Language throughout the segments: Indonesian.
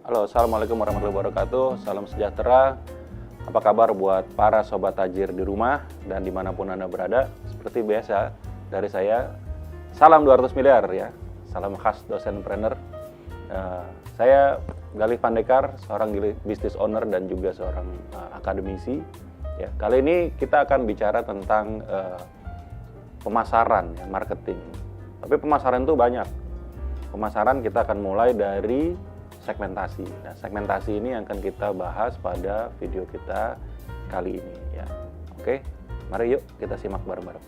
Halo, Assalamualaikum warahmatullahi wabarakatuh. Salam sejahtera. Apa kabar buat para sobat tajir di rumah dan dimanapun Anda berada? Seperti biasa, dari saya, salam 200 miliar ya. Salam khas dosenpreneur. Saya Galih Pandekar, seorang business owner dan juga seorang akademisi. Ya, kali ini kita akan bicara tentang pemasaran, ya, marketing. Tapi pemasaran itu banyak. Pemasaran kita akan mulai dari segmentasi. Nah, segmentasi ini yang akan kita bahas pada video kita kali ini ya. Oke, mari yuk kita simak bareng-bareng.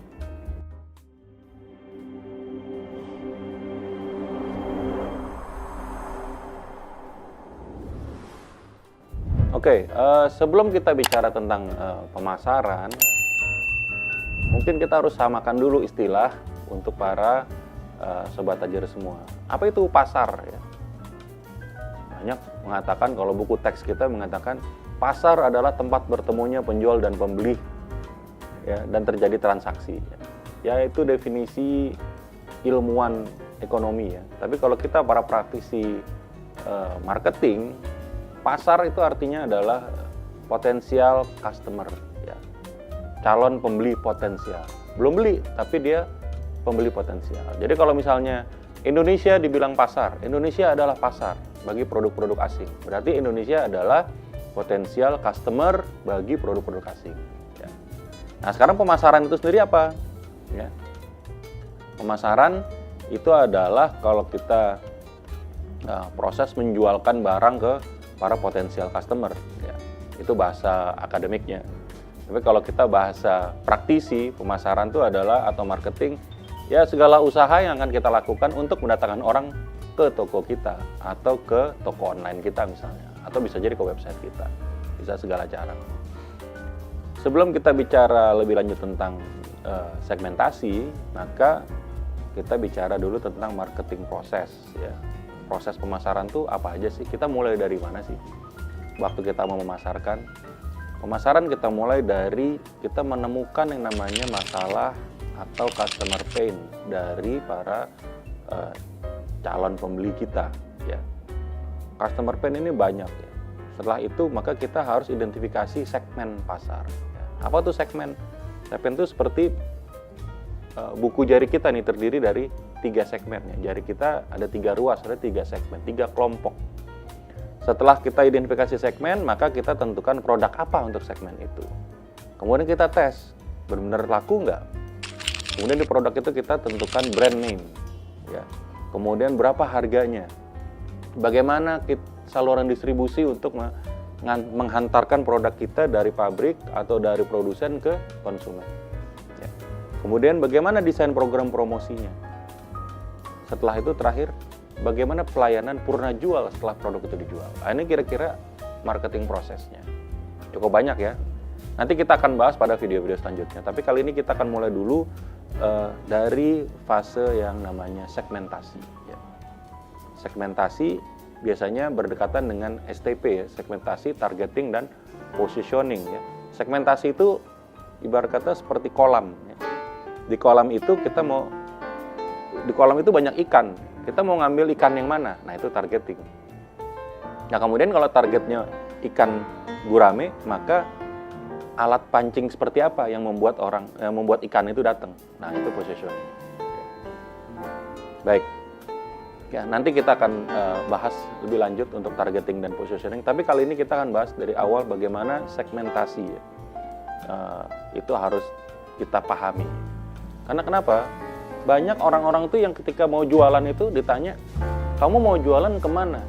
Oke, sebelum kita bicara tentang pemasaran, mungkin kita harus samakan dulu istilah untuk para sobat tajir semua. Apa itu pasar ya? Banyak mengatakan, kalau buku teks kita mengatakan pasar adalah tempat bertemunya penjual dan pembeli ya, dan terjadi transaksi ya. Itu definisi ilmuwan ekonomi ya. Tapi kalau kita para praktisi marketing, pasar itu artinya adalah potensial customer ya. Calon pembeli potensial. Belum beli tapi dia pembeli potensial. Jadi kalau misalnya Indonesia dibilang pasar, Indonesia adalah pasar bagi produk-produk asing. Berarti Indonesia adalah potensial customer bagi produk-produk asing. Ya. Nah, sekarang pemasaran itu sendiri apa? Ya. Pemasaran itu adalah kalau kita proses menjualkan barang ke para potensial customer. Ya. Itu bahasa akademiknya. Tapi kalau kita bahasa praktisi, pemasaran itu adalah atau marketing, ya segala usaha yang akan kita lakukan untuk mendatangkan orang ke toko kita atau ke toko online kita misalnya, atau bisa jadi ke website kita, bisa segala cara. Sebelum kita bicara lebih lanjut tentang segmentasi, maka kita bicara dulu tentang marketing proses ya. Proses pemasaran tuh apa aja sih? Kita mulai dari mana sih waktu kita mau memasarkan? Pemasaran kita mulai dari kita menemukan yang namanya masalah atau customer pain dari para calon pembeli kita ya. Customer pain ini banyak ya. Setelah itu maka kita harus identifikasi segmen pasar ya. Apa tuh segmen? Segmen itu seperti buku jari kita nih terdiri dari 3 segmen ya. Jari kita ada 3 ruas, ada 3 segmen, 3 kelompok. Setelah kita identifikasi segmen, maka kita tentukan produk apa untuk segmen itu. Kemudian kita tes, benar-benar laku nggak? Kemudian di produk itu kita tentukan brand name ya. Kemudian berapa harganya, bagaimana saluran distribusi untuk menghantarkan produk kita dari pabrik atau dari produsen ke konsumen ya. Kemudian bagaimana desain program promosinya. Setelah itu terakhir, bagaimana pelayanan purna jual setelah produk itu dijual. Nah, ini kira-kira marketing prosesnya. Cukup banyak ya. Nanti kita akan bahas pada video-video selanjutnya. Tapi kali ini kita akan mulai dulu dari fase yang namanya segmentasi. Ya. Segmentasi biasanya berdekatan dengan STP, ya, segmentasi, targeting, dan positioning. Ya. Segmentasi itu ibarat kata seperti kolam. Ya. Di kolam itu itu banyak ikan. Kita mau ngambil ikan yang mana? Nah, itu targeting. Nah, kemudian kalau targetnya ikan gurame, maka alat pancing seperti apa yang membuat ikan itu datang. Nah, itu positioning. Baik. Ya, nanti kita akan bahas lebih lanjut untuk targeting dan positioning. Tapi kali ini kita akan bahas dari awal bagaimana segmentasi ya. Itu harus kita pahami. Karena kenapa? Banyak orang-orang itu yang ketika mau jualan itu ditanya, kamu mau jualan kemana?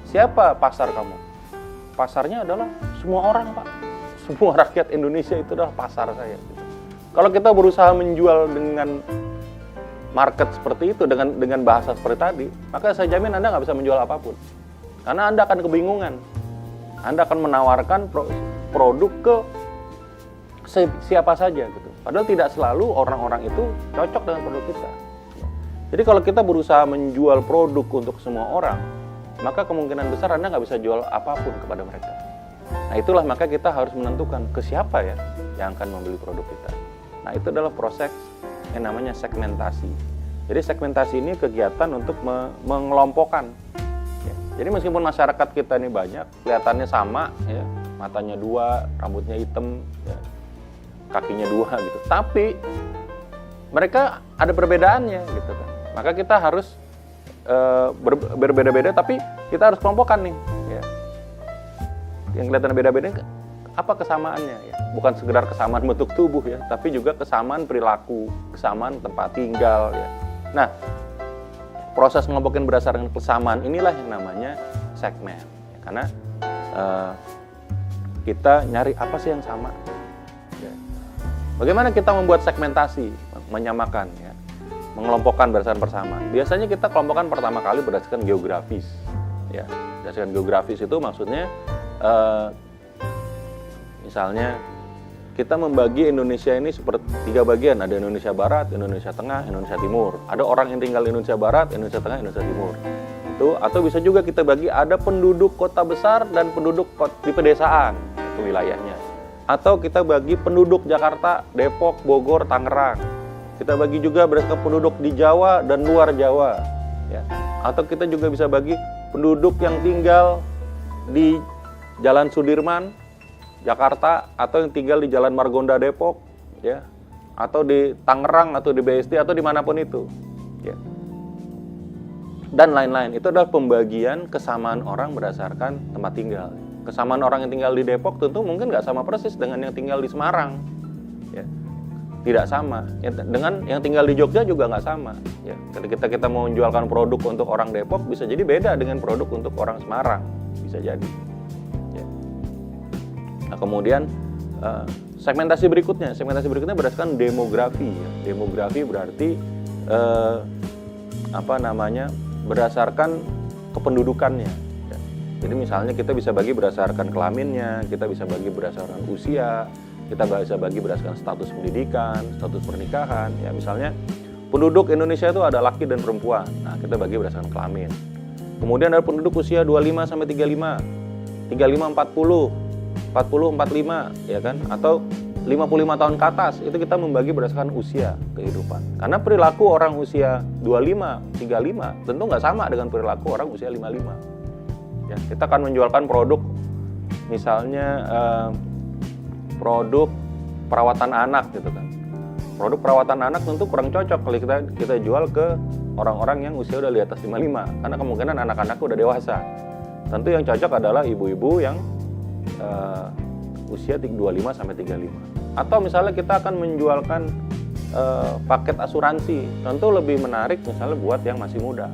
Siapa pasar kamu? Pasarnya adalah semua orang, Pak. Semua rakyat Indonesia itu adalah pasar saya. Kalau kita berusaha menjual dengan market seperti itu, dengan bahasa seperti tadi, maka saya jamin Anda nggak bisa menjual apapun. Karena Anda akan kebingungan. Anda akan menawarkan produk ke siapa saja gitu. Padahal tidak selalu orang-orang itu cocok dengan produk kita. Jadi kalau kita berusaha menjual produk untuk semua orang, maka kemungkinan besar Anda nggak bisa jual apapun kepada mereka. Nah, itulah maka kita harus menentukan ke siapa ya yang akan membeli produk kita. Nah, itu adalah proses yang namanya segmentasi. Jadi segmentasi ini kegiatan untuk mengelompokkan. Ya. Jadi meskipun masyarakat kita ini banyak, kelihatannya sama, ya, matanya 2, rambutnya hitam, ya, kakinya 2 gitu. Tapi mereka ada perbedaannya gitu kan. Maka kita harus berbeda-beda, tapi kita harus kelompokkan nih. Ya. Yang kelihatan beda-beda, apa kesamaannya? Ya. Bukan sekedar kesamaan bentuk tubuh ya, tapi juga kesamaan perilaku, kesamaan tempat tinggal. Ya. Nah, proses ngelompokin berdasarkan kesamaan inilah yang namanya segmen. Ya, karena kita nyari apa sih yang sama. Ya. Bagaimana kita membuat segmentasi, menyamakan, ya, mengelompokkan berdasarkan persamaan. Biasanya kita kelompokkan pertama kali berdasarkan geografis. Ya, berdasarkan geografis itu maksudnya misalnya kita membagi Indonesia ini seperti 3 bagian. Ada Indonesia Barat, Indonesia Tengah, Indonesia Timur. Ada orang yang tinggal di Indonesia Barat, Indonesia Tengah, Indonesia Timur. Itu, atau bisa juga kita bagi ada penduduk kota besar dan penduduk di pedesaan, itu wilayahnya. Atau kita bagi penduduk Jakarta, Depok, Bogor, Tangerang. Kita bagi juga berdasarkan penduduk di Jawa dan luar Jawa. Ya. Atau kita juga bisa bagi penduduk yang tinggal di Jalan Sudirman, Jakarta, atau yang tinggal di Jalan Margonda Depok, ya, atau di Tangerang, atau di BSD, atau dimanapun itu, ya, dan lain-lain. Itu adalah pembagian kesamaan orang berdasarkan tempat tinggal. Kesamaan orang yang tinggal di Depok tentu mungkin nggak sama persis dengan yang tinggal di Semarang, ya, tidak sama. Ya, dengan yang tinggal di Jogja juga nggak sama. Ya, ketika kita mau menjualkan produk untuk orang Depok bisa jadi beda dengan produk untuk orang Semarang, bisa jadi. Nah, kemudian segmentasi berikutnya berdasarkan demografi. Ya. Demografi berarti berdasarkan kependudukannya. Ya. Jadi misalnya kita bisa bagi berdasarkan kelaminnya, kita bisa bagi berdasarkan usia, kita bisa bagi berdasarkan status pendidikan, status pernikahan. Ya, misalnya penduduk Indonesia itu ada laki dan perempuan. Nah, kita bagi berdasarkan kelamin. Kemudian ada penduduk usia 25 sampai 35, 35 40. 40, 45, ya kan? Atau 55 tahun ke atas, itu kita membagi berdasarkan usia kehidupan. Karena perilaku orang usia 25, 35 tentu nggak sama dengan perilaku orang usia 55. Ya, kita akan menjualkan produk, misalnya produk perawatan anak gitu kan. Produk perawatan anak tentu kurang cocok kalau kita jual ke orang-orang yang usia udah di atas 55, karena kemungkinan anak-anak udah dewasa. Tentu yang cocok adalah ibu-ibu yang usia 25 sampai 35. Atau misalnya kita akan menjualkan paket asuransi, tentu lebih menarik misalnya buat yang masih muda,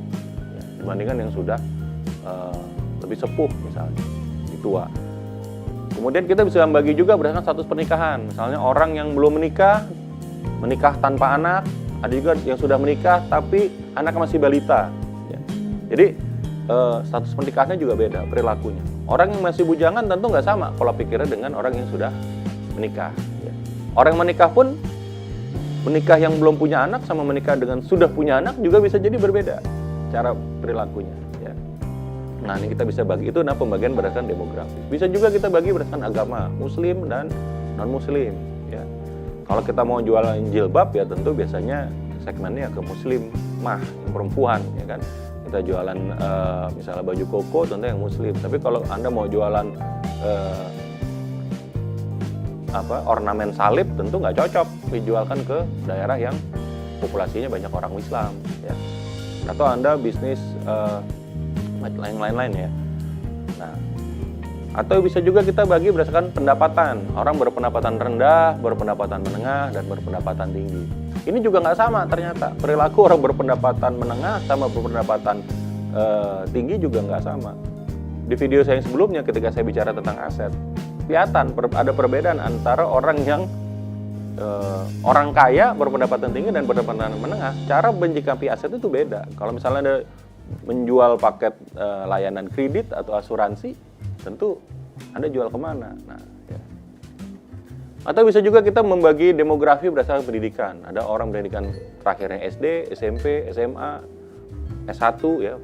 ya, dibandingkan yang sudah lebih sepuh misalnya, lebih tua. Kemudian kita bisa membagi juga berdasarkan status pernikahan. Misalnya orang yang belum menikah tanpa anak, ada juga yang sudah menikah tapi anaknya masih balita. Ya. Jadi status pernikahannya juga beda, perilakunya. Orang yang masih bujangan tentu nggak sama pola pikirnya dengan orang yang sudah menikah. Ya. Orang yang menikah pun, menikah yang belum punya anak sama menikah dengan sudah punya anak juga bisa jadi berbeda cara perilakunya. Ya. Nah, ini kita bisa bagi, itu pembagian berdasarkan demografis. Bisa juga kita bagi berdasarkan agama, muslim dan non-muslim. Ya. Kalau kita mau jualan jilbab ya tentu biasanya segmennya ke muslim mah, yang perempuan, ya kan. Kita jualan misalnya baju koko tentu yang muslim. Tapi kalau Anda mau jualan ornamen salib tentu nggak cocok dijualkan ke daerah yang populasinya banyak orang Islam, ya. Atau Anda bisnis lain-lain ya. Nah, atau bisa juga kita bagi berdasarkan pendapatan. Orang berpendapatan rendah, berpendapatan menengah, dan berpendapatan tinggi. Ini juga nggak sama ternyata. Perilaku orang berpendapatan menengah sama berpendapatan tinggi juga nggak sama. Di video saya yang sebelumnya ketika saya bicara tentang aset, kelihatan ada perbedaan antara orang yang orang kaya berpendapatan tinggi dan berpendapatan menengah. Cara menyikapi aset itu beda. Kalau misalnya ada menjual paket layanan kredit atau asuransi, tentu Anda jual kemana? Nah, ya. Atau bisa juga kita membagi demografi berdasarkan pendidikan. Ada orang pendidikan terakhirnya SD, SMP, SMA, S1, ya.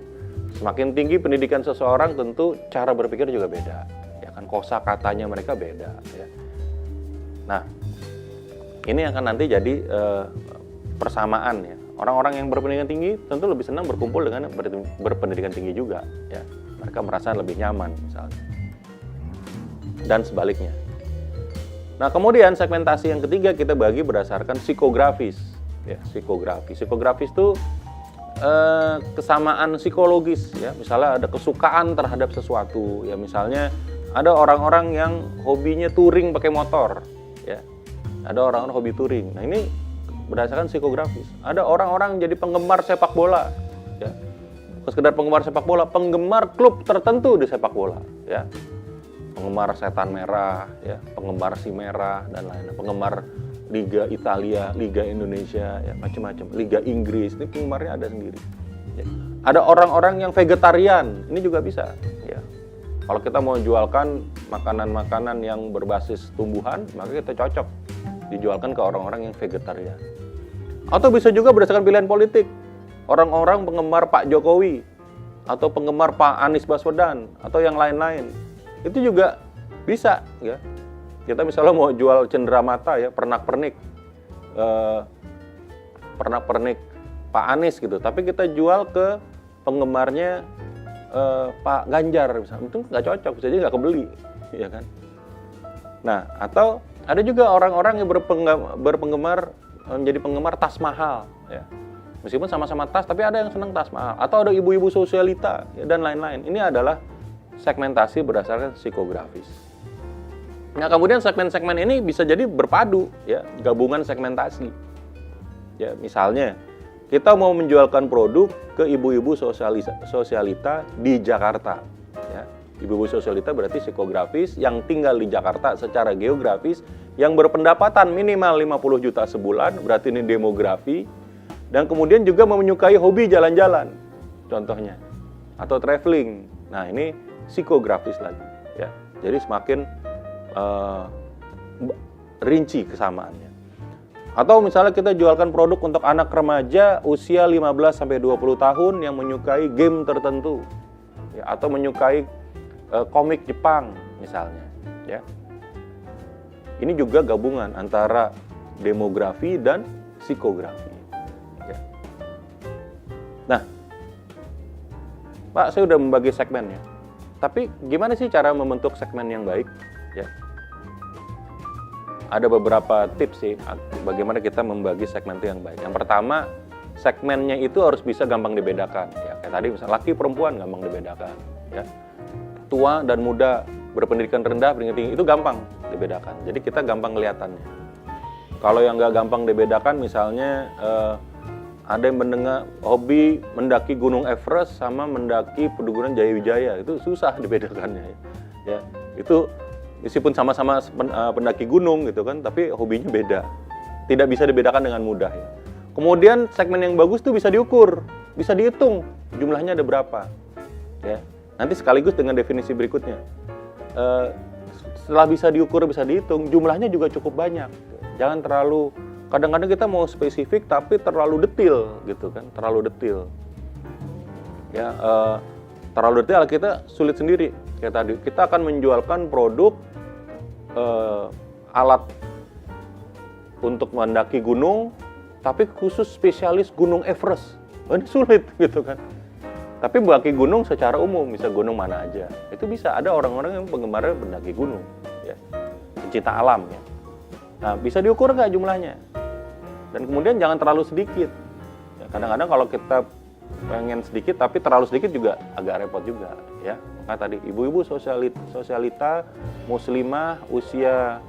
Semakin tinggi pendidikan seseorang tentu cara berpikir juga beda. Ya kan, kosakatanya mereka beda, ya. Nah, ini akan nanti jadi persamaan, ya. Orang-orang yang berpendidikan tinggi tentu lebih senang berkumpul dengan berpendidikan tinggi juga, ya. mereka merasa lebih nyaman misalnya. Dan sebaliknya. Nah, kemudian segmentasi yang ketiga kita bagi berdasarkan psikografis. Ya, psikografis. Psikografis itu kesamaan psikologis ya. Misalnya ada kesukaan terhadap sesuatu ya, misalnya ada orang-orang yang hobinya touring pakai motor ya. Ada orang-orang hobi touring. Nah, ini berdasarkan psikografis. Ada orang-orang jadi penggemar sepak bola ya. Sekedar penggemar sepak bola, penggemar klub tertentu di sepak bola ya. Penggemar setan merah, ya, penggemar si merah dan lain-lain, penggemar Liga Italia, Liga Indonesia, ya macam-macam, Liga Inggris, ini penggemarnya ada sendiri. Ya. Ada orang-orang yang vegetarian, ini juga bisa. Ya. Kalau kita mau jualkan makanan-makanan yang berbasis tumbuhan, maka kita cocok dijualkan ke orang-orang yang vegetarian. Atau bisa juga berdasarkan pilihan politik, orang-orang penggemar Pak Jokowi, atau penggemar Pak Anies Baswedan, atau yang lain-lain. Itu juga bisa ya. Kita misalnya mau jual cenderamata ya, pernak-pernik Pak Anies gitu, tapi kita jual ke penggemarnya Pak Ganjar misalnya, itu nggak cocok, bisa jadi nggak kebeli ya kan. Nah, atau ada juga orang-orang yang berpenggemar menjadi penggemar tas mahal ya. Meskipun sama-sama tas, tapi ada yang senang tas mahal, atau ada ibu-ibu sosialita ya, dan lain-lain. Ini adalah segmentasi berdasarkan psikografis. Nah, kemudian segmen-segmen ini bisa jadi berpadu ya, gabungan segmentasi. Ya, misalnya kita mau menjualkan produk ke ibu-ibu sosialita di Jakarta ya. Ibu-ibu sosialita berarti psikografis yang tinggal di Jakarta secara geografis, yang berpendapatan minimal 50 juta sebulan, berarti ini demografi, dan kemudian juga menyukai hobi jalan-jalan contohnya, atau traveling. Nah, ini psikografis lagi ya. Jadi semakin rinci kesamaannya. Atau misalnya kita jualkan produk untuk anak remaja usia 15 sampai 20 tahun yang menyukai game tertentu ya, atau menyukai komik Jepang misalnya ya. Ini juga gabungan antara demografi dan psikografi ya. Nah, Pak, saya udah membagi segmennya. Tapi gimana sih cara membentuk segmen yang baik? Ya. Ada beberapa tips sih bagaimana kita membagi segmen itu yang baik. Yang pertama, segmennya itu harus bisa gampang dibedakan. Ya, kayak tadi misalnya laki perempuan gampang dibedakan. Ya. Tua dan muda, berpendidikan rendah, berpendidikan tinggi, itu gampang dibedakan. Jadi kita gampang kelihatannya. Kalau yang nggak gampang dibedakan, misalnya ada yang mendengar hobi mendaki Gunung Everest sama mendaki Pegunungan Jaya-Wijaya, itu susah dibedakannya ya. Itu meskipun sama-sama pendaki gunung gitu kan, tapi hobinya beda. Tidak bisa dibedakan dengan mudah ya. Kemudian segmen yang bagus tuh bisa diukur, bisa dihitung jumlahnya ada berapa. Ya. Nanti sekaligus dengan definisi berikutnya. Setelah bisa diukur, bisa dihitung, jumlahnya juga cukup banyak. Jangan terlalu, kadang-kadang kita mau spesifik tapi terlalu detail gitu kan, terlalu detail. Ya, terlalu detail kita sulit sendiri. Kayak tadi, kita akan menjualkan produk alat untuk mendaki gunung, tapi khusus spesialis Gunung Everest. Ini sulit gitu kan. Tapi mendaki gunung secara umum, bisa gunung mana aja. Itu bisa, ada orang-orang yang penggemarnya mendaki gunung, ya, pencinta alam ya. Nah, bisa diukur nggak jumlahnya? Dan kemudian jangan terlalu sedikit. Ya, kadang-kadang kalau kita pengen sedikit, tapi terlalu sedikit juga agak repot juga, ya. Maka tadi ibu-ibu sosialita muslimah usia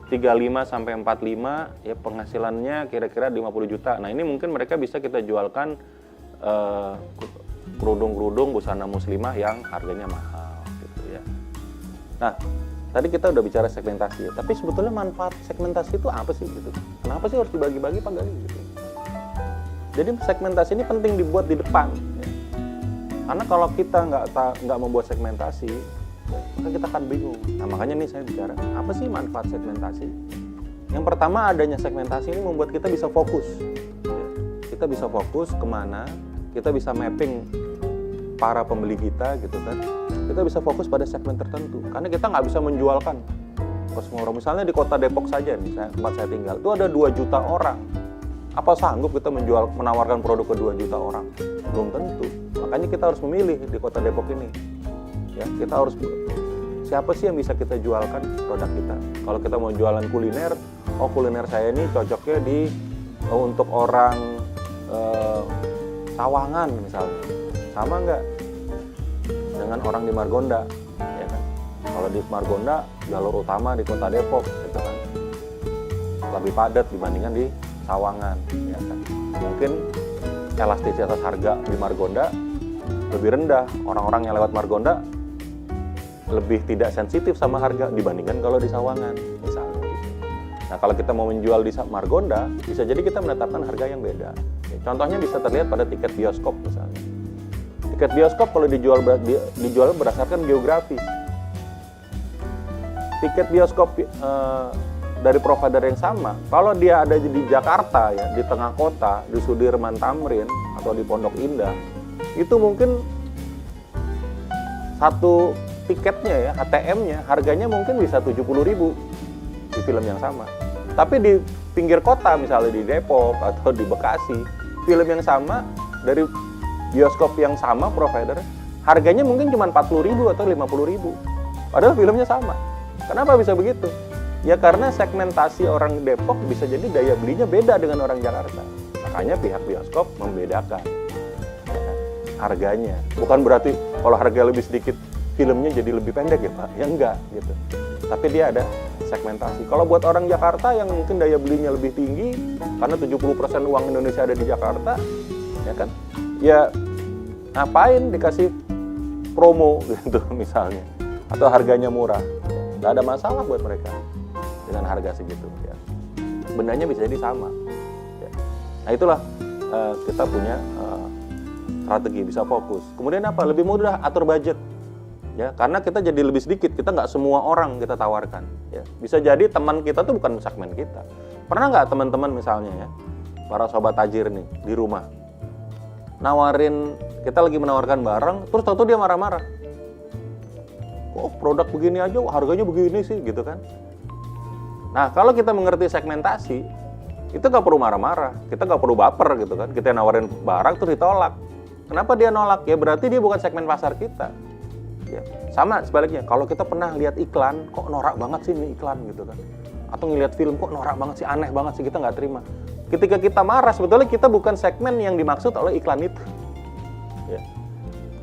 35 sampai 45 ya, penghasilannya kira-kira 50 juta. Nah, ini mungkin mereka bisa kita jualkan kerudung-kerudung busana muslimah yang harganya mahal gitu ya. Nah, tadi kita udah bicara segmentasi ya, tapi sebetulnya manfaat segmentasi itu apa sih gitu? Kenapa sih harus dibagi-bagi Pak Gali gitu? Jadi segmentasi ini penting dibuat di depan ya. Karena kalau kita nggak membuat segmentasi, maka kita akan bingung. Nah, makanya nih saya bicara, apa sih manfaat segmentasi? Yang pertama, adanya segmentasi ini membuat kita bisa fokus. Kita bisa fokus kemana, kita bisa mapping para pembeli kita gitu kan. Kita bisa fokus pada segmen tertentu. Karena kita nggak bisa menjualkan ke semua orang. Misalnya di kota Depok saja, misalnya tempat saya tinggal, itu ada 2 juta orang. Apa sanggup kita menawarkan produk ke 2 juta orang? Belum tentu. Makanya kita harus memilih di kota Depok ini. Ya, kita harus siapa sih yang bisa kita jualkan produk kita. Kalau kita mau jualan kuliner, kuliner saya ini cocoknya untuk orang Sawangan misalnya. Sama nggak dengan orang di Margonda, ya kan? Kalau di Margonda jalur utama di Kota Depok, gitu kan, lebih padat dibandingkan di Sawangan, ya kan? Mungkin elastisitas harga di Margonda lebih rendah. Orang-orang yang lewat Margonda lebih tidak sensitif sama harga dibandingkan kalau di Sawangan, misalnya. Gitu. Nah, kalau kita mau menjual di Margonda, bisa jadi kita menetapkan harga yang beda. Contohnya bisa terlihat pada tiket bioskop misalnya. Tiket bioskop kalau dijual berdasarkan geografis. Tiket bioskop dari provider yang sama, kalau dia ada di Jakarta ya, di tengah kota, di Sudirman Tamrin atau di Pondok Indah, itu mungkin satu tiketnya ya, HTM-nya harganya mungkin bisa 70.000 di film yang sama. Tapi di pinggir kota misalnya di Depok atau di Bekasi, film yang sama dari bioskop yang sama provider, harganya mungkin cuma 40.000 atau 50.000. Padahal filmnya sama. Kenapa bisa begitu? Ya karena segmentasi orang Depok bisa jadi daya belinya beda dengan orang Jakarta. Makanya pihak bioskop membedakan harganya. Bukan berarti kalau harga lebih sedikit filmnya jadi lebih pendek ya Pak. Ya enggak gitu. Tapi dia ada segmentasi. Kalau buat orang Jakarta yang mungkin daya belinya lebih tinggi karena 70% uang Indonesia ada di Jakarta, ya kan? Ya ngapain dikasih promo gitu misalnya atau harganya murah. Nggak ada masalah buat mereka dengan harga segitu ya. Bendanya bisa jadi sama ya. Nah itulah kita punya strategi, bisa fokus. Kemudian apa? Lebih mudah atur budget ya, karena kita jadi lebih sedikit, kita nggak semua orang kita tawarkan ya. Bisa jadi teman kita tuh bukan segmen kita. Pernah nggak teman-teman misalnya ya, para sobat tajir nih di rumah nawarin, kita lagi menawarkan barang, terus tahu-tahu dia marah-marah. Oh produk begini aja harganya begini sih gitu kan. Nah kalau kita mengerti segmentasi, itu nggak perlu marah-marah, kita nggak perlu baper gitu kan. Kita nawarin barang terus ditolak. Kenapa dia nolak? Ya berarti dia bukan segmen pasar kita. Ya, sama sebaliknya, kalau kita pernah lihat iklan, kok norak banget sih ini iklan gitu kan. Atau ngelihat film, kok norak banget sih, aneh banget sih, kita nggak terima. Ketika kita marah, sebetulnya kita bukan segmen yang dimaksud oleh iklan itu. Ya.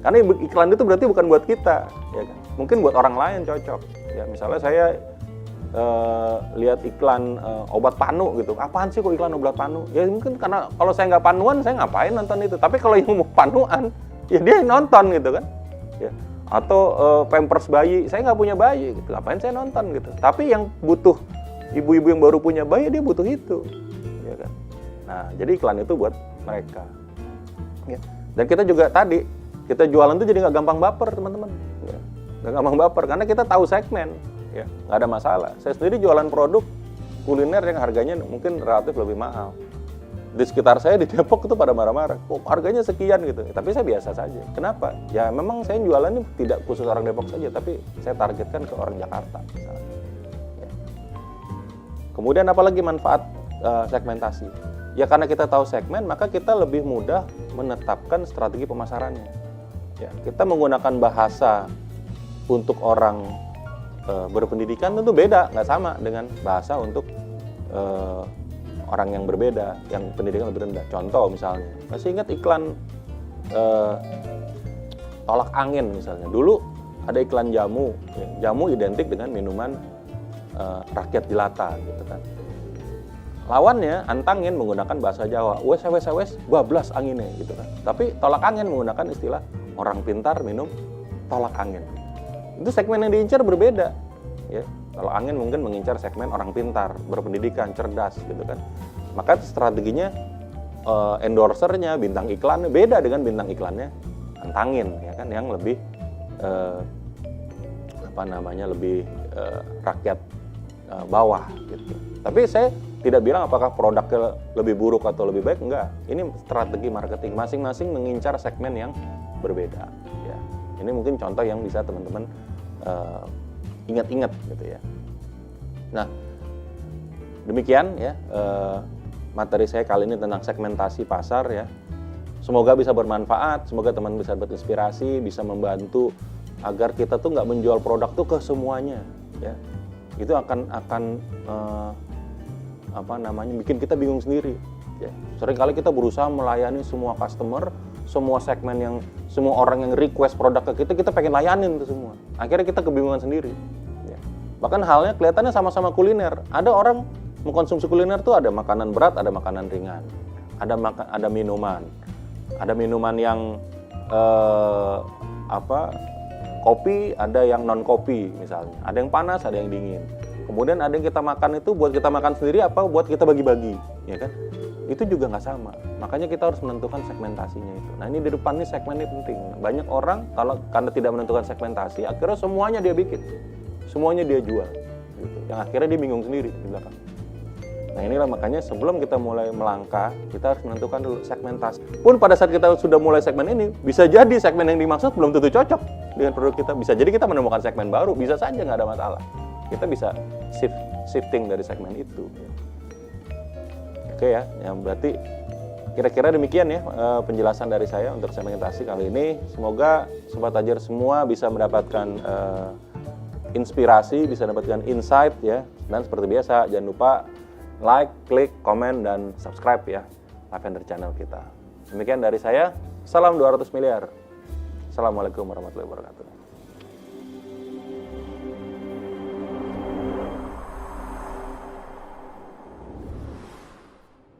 Karena iklan itu berarti bukan buat kita, ya kan? Mungkin buat orang lain cocok. Ya, misalnya saya lihat iklan obat panu gitu. Apaan sih kok iklan obat panu? Ya mungkin karena kalau saya nggak panuan, saya ngapain nonton itu. Tapi kalau yang mau panuan, ya dia nonton gitu kan. Ya. Atau pampers bayi, saya nggak punya bayi gitu. Ngapain saya nonton gitu. Tapi yang butuh ibu-ibu yang baru punya bayi, dia butuh itu. Ya kan? Nah, jadi iklan itu buat mereka. Ya. Dan kita juga tadi, kita jualan tuh jadi nggak gampang baper teman-teman. Ya. Nggak gampang baper, karena kita tahu segmen. Ya, nggak ada masalah. Saya sendiri jualan produk kuliner yang harganya mungkin relatif lebih mahal. Di sekitar saya di Depok itu pada marah-marah, kok harganya sekian gitu. Tapi saya biasa saja. Kenapa? Ya memang saya jualannya tidak khusus orang Depok saja, tapi saya targetkan ke orang Jakarta misalnya. Ya. Kemudian apalagi manfaat segmentasi? Ya karena kita tahu segmen, maka kita lebih mudah menetapkan strategi pemasarannya. Ya, kita menggunakan bahasa untuk orang berpendidikan tentu beda, nggak sama dengan bahasa untuk orang yang berbeda, yang pendidikan lebih rendah. Contoh misalnya, masih ingat iklan tolak angin misalnya. Dulu ada iklan jamu, ya. Jamu identik dengan minuman rakyat jelata gitu kan. Lawannya antangin menggunakan bahasa Jawa, wes bablas anginnya gitu kan. Tapi tolak angin menggunakan istilah orang pintar minum tolak angin. Itu segmen yang diincar berbeda. Ya, kalau angin mungkin mengincar segmen orang pintar, berpendidikan, cerdas gitu kan. Maka strateginya endorsernya, bintang iklannya beda dengan bintang iklannya antangin ya kan, yang lebih lebih rakyat bawah gitu. Tapi saya tidak bilang apakah produknya lebih buruk atau lebih baik, enggak. Ini strategi marketing, masing-masing mengincar segmen yang berbeda ya. Ini mungkin contoh yang bisa teman-teman ingat-ingat gitu ya. Nah, demikian ya materi saya kali ini tentang segmentasi pasar ya. Semoga bisa bermanfaat, semoga teman bisa berinspirasi, bisa membantu agar kita tuh nggak menjual produk tuh ke semuanya, ya. Itu akan bikin kita bingung sendiri. Ya. Seringkali kita berusaha melayani semua customer, semua segmen yang semua orang yang request produk ke kita pengen layanin itu semua. Akhirnya kita kebingungan sendiri. Ya. Bahkan halnya kelihatannya sama-sama kuliner. Ada orang mengkonsumsi kuliner tuh ada makanan berat, ada makanan ringan, ada minuman yang kopi, ada yang non kopi misalnya, ada yang panas, ada yang dingin. Kemudian ada yang kita makan itu buat kita makan sendiri apa buat kita bagi-bagi, ya kan? Itu juga nggak sama. Makanya kita harus menentukan segmentasinya itu. Nah ini di depan nih segmen ini penting. Banyak orang karena tidak menentukan segmentasi, akhirnya semuanya dia bikin, semuanya dia jual, gitu. Yang akhirnya dia bingung sendiri di belakang. Nah inilah makanya sebelum kita mulai melangkah, kita harus menentukan dulu segmentasi. Pun pada saat kita sudah mulai segmen ini, bisa jadi segmen yang dimaksud belum tentu cocok dengan produk kita. Bisa jadi kita menemukan segmen baru, bisa saja nggak ada masalah. Kita bisa shifting dari segmen itu. Oke ya, berarti kira-kira demikian ya penjelasan dari saya untuk segmentasi kali ini. Semoga Sobat Tajir semua bisa mendapatkan inspirasi, bisa mendapatkan insight ya. Dan seperti biasa, jangan lupa like, klik, komen, dan subscribe ya Lavender channel kita. Demikian dari saya, salam 200 miliar. Assalamualaikum warahmatullahi wabarakatuh.